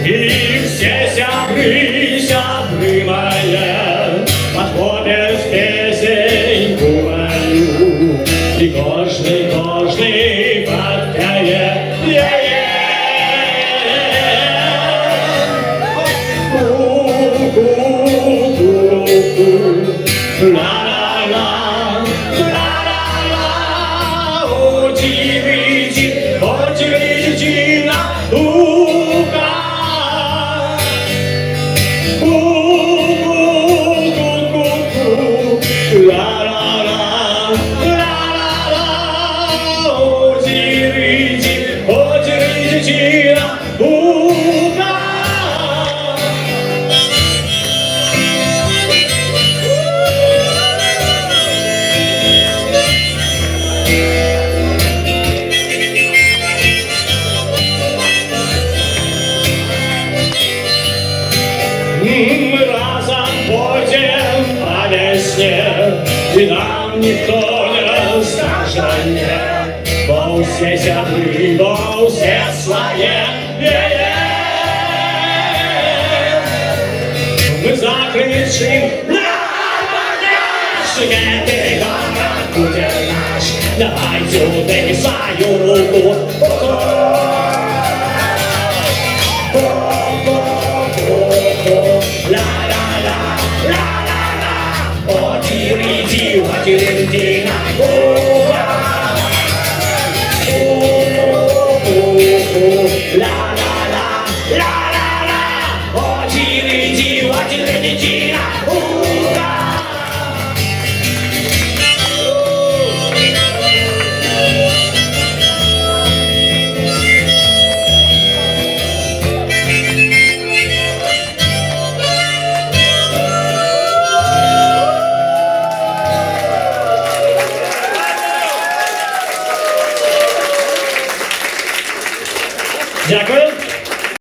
И все сябры мои подходят песеньку мою, и кожный подкает. Ла-ла-ла, ла-ла-ла, о-ти-ви-ти, на луга. Ку-ку-ку-ку-ку, ла-ла-ла, ла-ла-ла, о-ти-ви-ти, на луга. Мы разом пойдем по весне, и нам никто не скажет нет, бо все зябры, бо все свои. Мы закричим на этой город будет наш, давайте ударим свою руку.